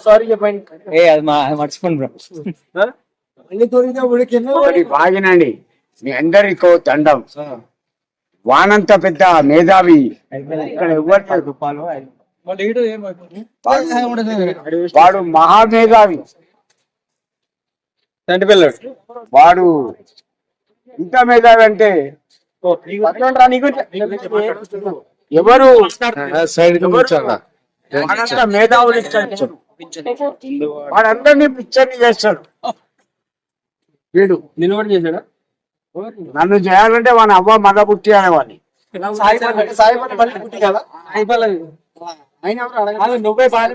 Sorry చెప్పండి. అది మర్చిపోండి బ్రో. అన్ని తోరిగా ఉడికింది. బాగినండి మీ అందరికో దండం. వానంత పెద్ద మేధావి ఇక్కడ ఎవరు వాడు మహామేధావి. వాడు ఇంత మేధావి అంటే ఎవరు వాడంత మేధావులు ఇచ్చాడు. వాడందరినీ పిక్చర్ని చేస్తాడు. వీడు నిలబడి చేశాడా? నన్ను చేయాలంటే వాని అవ్వ మగ పుట్టి అనేవాడిని. నువ్వే బాగా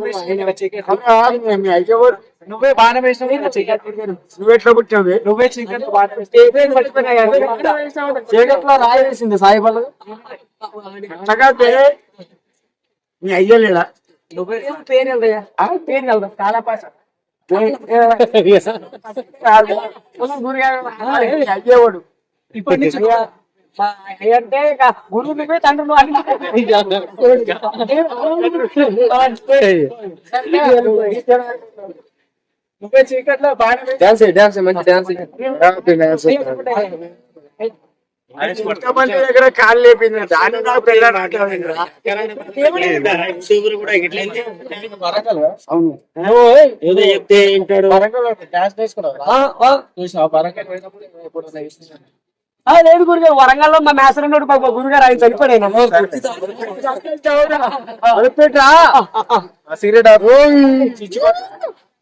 నువ్వే బాగా నువ్వు ఎట్లా పుట్టావు? నువ్వే చీకట్ చీకట్లో రాయి వేసింది సాయిబాబు. నీ అయ్యలేడా? నువ్వే పేరు వెళ్దా పేరు వెళ్దా చాలా పాస అయ్యేవాడు ఇప్పటి నుంచి అంటే గురువు నువ్వే తండ్రి నువ్వే చీకట్లో బాగా డాన్స్ మంచి డాన్స్ దగ్గర కాళ్ళు లేపింది. దాని నాకు పెళ్ళాడు. ఏదో చెప్తే ఏంటాడు. లేదు గురుగారు, వరంగల్లో మా మేసరంలో గురుగారు ఆయన చనిపోయాను. సిగరెట్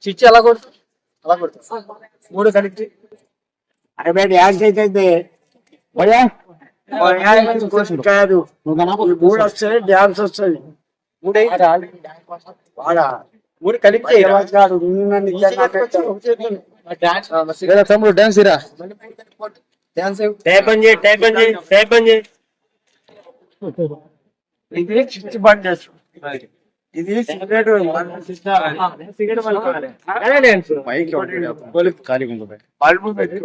చిచ్చి ఎలా కొడుతు అలా కొడుతు మూడు కలిపి అరే డ్యాన్స్ అయితే కాదు. మూడు వస్తాయి డ్యాన్స్ వస్తుంది. మూడు కలిపి తమ్ముడు డాన్స్ ఇరా ఇది చిచ్చి బంద్ చేస్తాం. ఇది సిగరెట్ బల్బు పెట్టి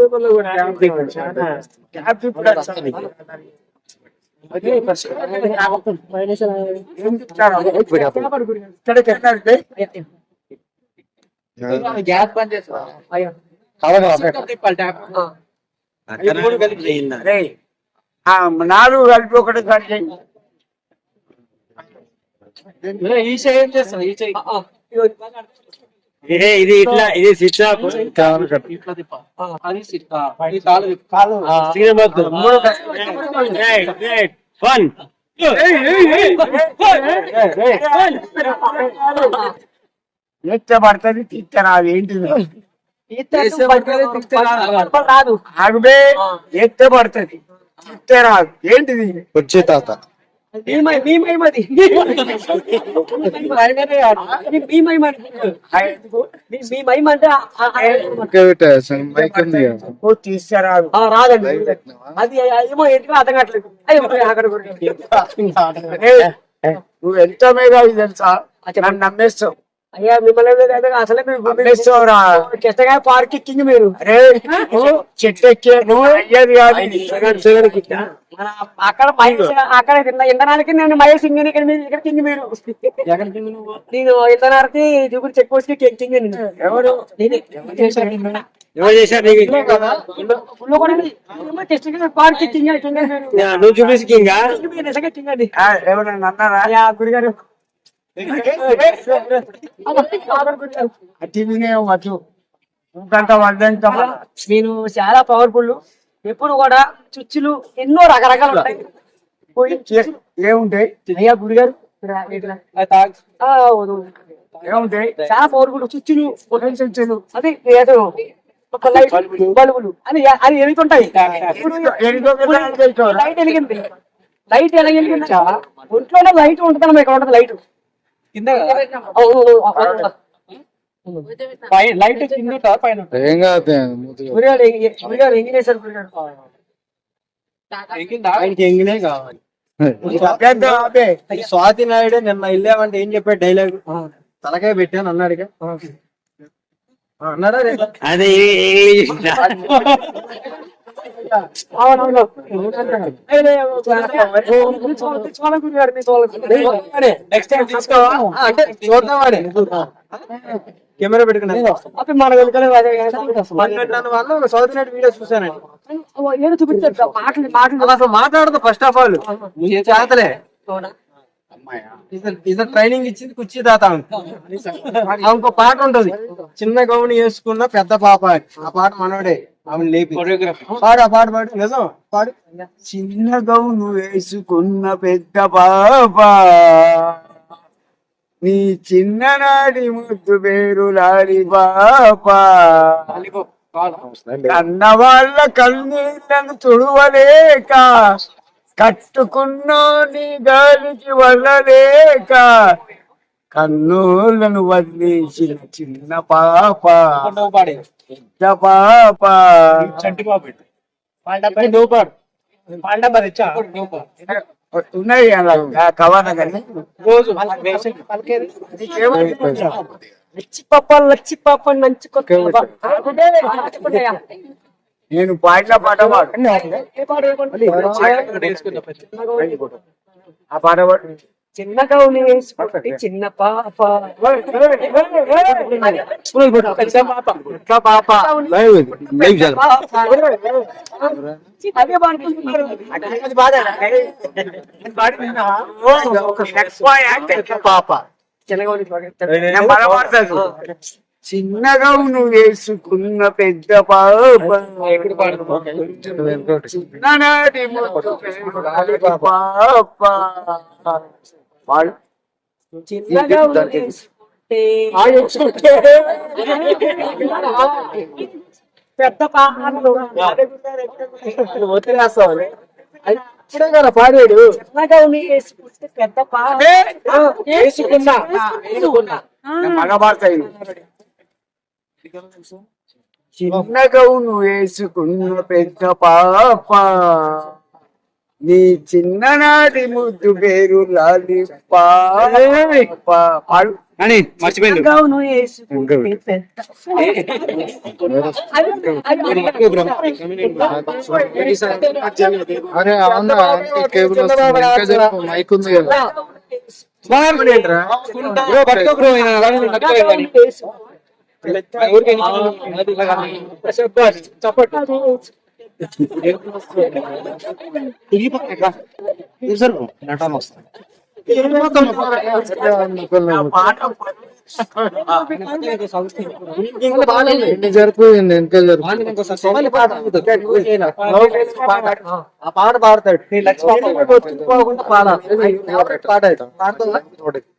గ్యాస్ బంద్ చేస్తా. నాలుగు కలిపి ఒకటి సారి ఈ చేయి ఏం చేస్తాను ఈ చేయి ఇది ఇట్లా ఇది శిక్ష ఎత్తే పడుతుంది తీర్చరాదు. ఏంటిది రాదు ఆగుబే ఎత్తే పడుతుంది తీర్చే రాదు. ఏంటిది వచ్చే తాత తీసుకురాదు. రాదండి. అది ఏమో ఏంటి అర్థం కావట్లేదు. నువ్వు ఎంత మేధావి తెలుసా? నన్ను నమ్మేస్తావు. అయ్యా మిమ్మల్ని అసలే నమ్మేస్తావురా. కిష్టగా పార్క్ ఎక్కింది మీరు. అరే చెట్టు ఎక్కే నువ్వు అయ్యేది కాదు. అక్కడ అక్కడ ఇంధనానికి నేను మహేష్ సింగ్ ఇక్కడ కింగ్ మీరు. నేను ఇంధనానికి దిగురు చెక్ పోస్ట్ కింగ్. ఎవరు ఎవరు చేశారు? పార్క్ కింగ్ నువ్వు చూపించి కింగ్ నిజంగా కింగ్ అండి. ఎవరైనా అన్నారా? గురిగారు నేను చాలా పవర్ఫుల్. ఎప్పుడు కూడా చుచ్చులు ఎన్నో రకరకాలు ఉంటాయి. ఏముంటాయి? అయ్యా గురిగారు ఏముంటాయి? చాలా పవర్ఫుల్ చుచ్చులు చుచ్చులు అది బల్బులు అని అది ఎలుగుతుంటాయి. లైట్ వెలిగింది. లైట్ ఎలా వెలిగింది? ఒంట్లోనే లైట్ ఉంటుందమ్మా. ఇక్కడ ఉంటుంది లైట్ కింద. లైట్ కింద పైన. గురిగారు ఎంగిల్ వేశారు. స్వాతి నాయుడు నిన్న వెళ్ళామంటే ఏం చెప్పాడు డైలాగ్? తలకాయ పెట్టాను అన్నాడుగా. అన్నాడా? అవునవును. చాలా గురిగారు మీ తోలకి. నెక్స్ట్ టైం తీసుకోవా అంటే చూద్దామని కెమెరా పెట్టుకున్నాను అప్పుడు మన వెనుకలే అదే వాళ్ళు సౌత్ నైట్ వీడియోస్ చూసానండి ఏదో చూపించారు మాటలు మాటలు. అసలు మాట్లాడదు ఫస్ట్ ఆఫ్ ఆల్ చేతలే ఇతను ట్రైనింగ్ ఇచ్చింది కుర్చీ తాత ఇంకో పాట ఉంటది చిన్న గౌని వేసుకున్న పెద్ద పాప అని. ఆ పాట మనోడే ఆమె లేపి పాడు ఆ పాట పాడు నిజం పాడు చిన్న గౌను వేసుకున్న పెద్ద పాప నీ చిన్ననాడి ముద్దు పేరు లాలి పాప కన్న వాళ్ళ కన్నీళ్లను తుడవలేక కట్టుకున్నో నీ గాలికి వల్లలేక కన్నోళ్ళను వదిలేసిన చిన్న పాప పెద్ద పాప ఉన్నాయి అలా కవన కానీ లచ్చి పాప నంచుకో. నేను పాడిన పాట పాడు ఏ పాట ఆ పాట పాడు చిన్నగా వేసుకుంటే చిన్న పాప పాప అదే పాడుకుంటున్నారు. పాప చిన్నగా నువ్వు వేసుకున్న పెద్ద పాప చిన్ననాటి ముద్దు పేరు లాలి పాప పాడు చిన్నగా వేసుకుంటే పెద్ద పాపలు ఇప్పుడే కదా పాడాడు చిన్నగా వేసుకుంటే పెద్ద పాప వేసుకున్నా మగబాడతాయి చిన్నగా నువ్వు వేసుకున్న పెద్ద పాప నీ చిన్ననాటి ముద్దు పేరు లాలి పాప పాడు అని మర్చిపోయింది గౌను వేసుకుంటే పెద్ద అరే అవునా కేబుల్ మైక్ ఉంది కదా జరిపోయింది ఇంకా ఆ పాట పాడతాడు పాట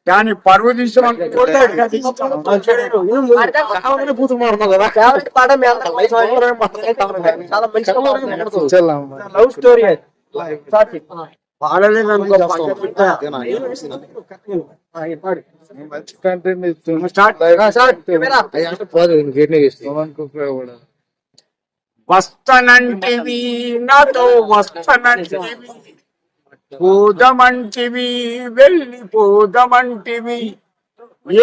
దాని పరువు తీసుకోవాలి పాట చాలా మంచి లవ్ స్టోరీ పాడలేదు అనుకో వస్తానంటివి నాతో వస్తానంటివి పోదమంటివి వెళ్ళిపోదమంటివి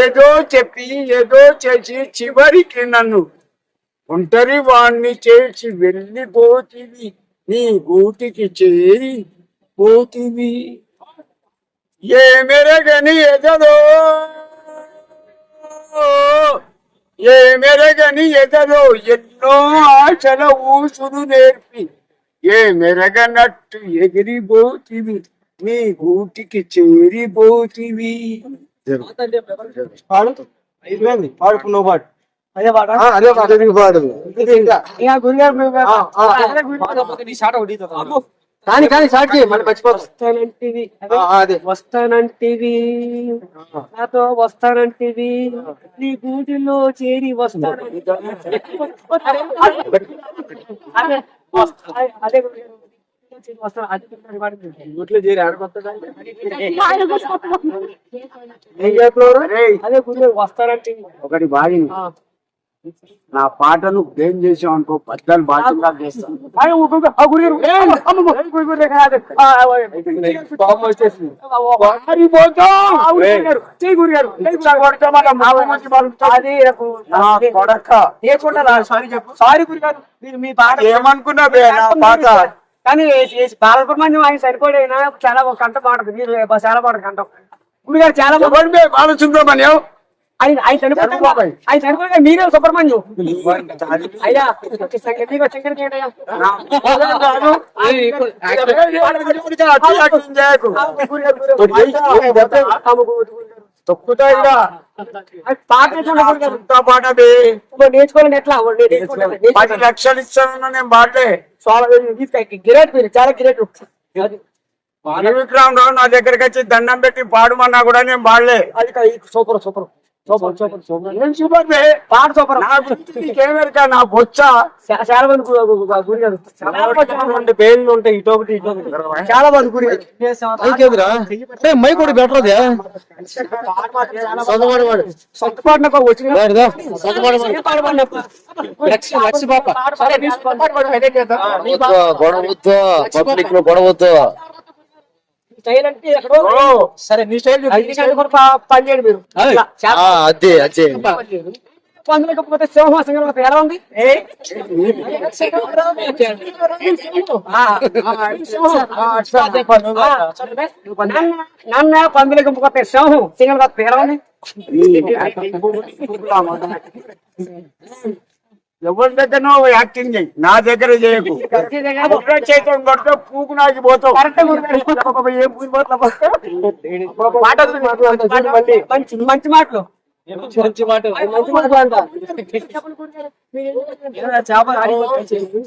ఏదో చెప్పి ఏదో చేసి చివరికి నన్ను ఒంటరి వాణ్ణి చేసి వెళ్ళిపోతివి నీ గూటికి చేరి పోతివి ఏ మెరగని ఎదలో ఏ మెరగని ఎదలో ఎన్నో ఆశల ఊసులు నేర్పి ఏ మెరగనట్టు ఎగిరిపోతివి నీ గూటికి చేరిపోతివి పాడు అయిపోయింది పాడు నువ్వు పాడు అదే పాట అదే పాట పాడు కానీ కానీ స్టార్ట్ చేయి మళ్ళీ వస్తానంటివి అదే వస్తానంటివి నాతో వస్తానంటివి నీ గూటిలో చేరి వస్తానంటివి అదే గుట్లో చేరి ఆడుకొస్తా అదే గుడి వస్తానంటివి ఒకటి బాగింది నా పాటను ఏం చేసావు అనుకో పద్దాలు బాగా చేస్తాను. అయ్యో, ఆ గురుగారు అమ్మమ్మ, గురుగారు కాదు. కోపం వచ్చేసింది. ఆ గురుగారు, చెయ్యి గురుగారు, అది నా కొడక నేర్చుకుంటారా? సారీ చెప్పు. సారీ గురుగారు, మీరు మీ పాట ఏమనుకున్నా బే నా పాట? కానీ బాలసుబ్రహ్మణ్యం ఆయన సరిపోయినా చాలా ఒక కంట పాడదు, మీరు చాలా పాట కంటాం. గురుగారు చాలా ఎవరు బే బాలసుబ్రహ్మణ్యం? ఆయన చనిపోయి మీరే సుబ్రహ్మణ్యం అయ్యా. మీకు శంకర్ ఏంటయ్యా? పాట బే నేర్చుకోవాలని ఎట్లా 10 లక్షలు ఇస్తాను నేను పాటలే. గిరేట్, మీరు చాలా గిరేట్. విక్రమరావు నా దగ్గరికి వచ్చి దండం పెట్టి పాడమన్నా కూడా నేను పాడలే. అది super super super super super నేను సూపర్ బే. పాట సూపర్. నా గురించి నీకేమెరక? నా బొచ్చ చాలా మంది గురిగారు, రెండు పేర్లు ఉంటాయి, ఇటొకటి ఇటొకటి. చాలా మంది గురిగారు. మై కూడా బెటర్ అదే సొంత పాట నాకు వచ్చిన గొడవద్దు, పబ్లిక్ లో గొడవద్దు. స్టైల్ అంటే ఎక్కడో సరే నీ స్టైల్ పని చేయండి మీరు. అదే అదే అందులోకపోతే సింహాసంగా ఎలా ఉంది? నాన్న పందులకు పోతే సింహం సింగల్ కాదు ఎలా ఉంది? ఎవరి దగ్గర యాక్టింగ్ చేయి, నా దగ్గర చేయకు. చేతులు కొడితే పూకు నాకి పోతావు. మంచి మంచి మాటలు మంచి మాట. మంచి మాటలు అంట.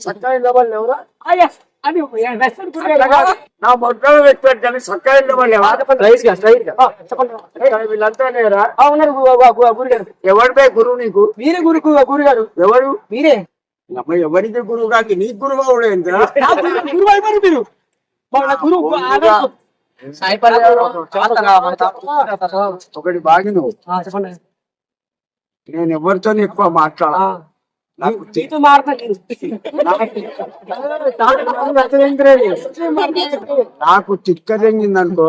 సక్కాయ లెవెల్ ఎవరా? అయ్యా, అది వెస్టర్న్ నా మొక్కలు వ్యక్తి కానీ సక్కాయ లెవెల్ చెప్పండి. వీళ్ళంతా లేరా? ఉన్నారు గురుగారు. ఎవరి పై గురువు నీకు? మీరే గురుగారు. ఎవరు? మీరే అమ్మ ఎవరికి గురువు కాదు, నీకు గురువు కూడా ఏంటి? గురువు అయిపోయారు మీరు. గురువు ఒకటి బాగి నువ్వు, చెప్పండి. నేను ఎవరితో ఎక్కువ మాట్లాడ. నీతో మారుతాను. నాకు చిక్క తెంగిందనుకో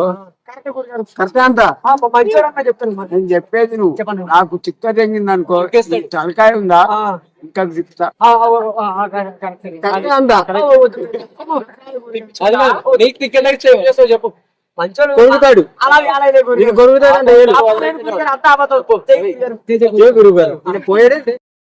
కరెక్ట్ అంత మంచిగా చెప్తాను. నేను చెప్పేది నువ్వు. చెప్పండి. నాకు చిక్క తెంగిందనుకో తలకాయ ఉందా ఇంకా తిప్పుతా. కరెక్ట్ అంతా నీకు టికెట్ చెప్పు. మంచోడు కొడుకుతాడు, అలాగే కొడుకుతాడు అంటే అంతా గురువు గారు పోయాడే.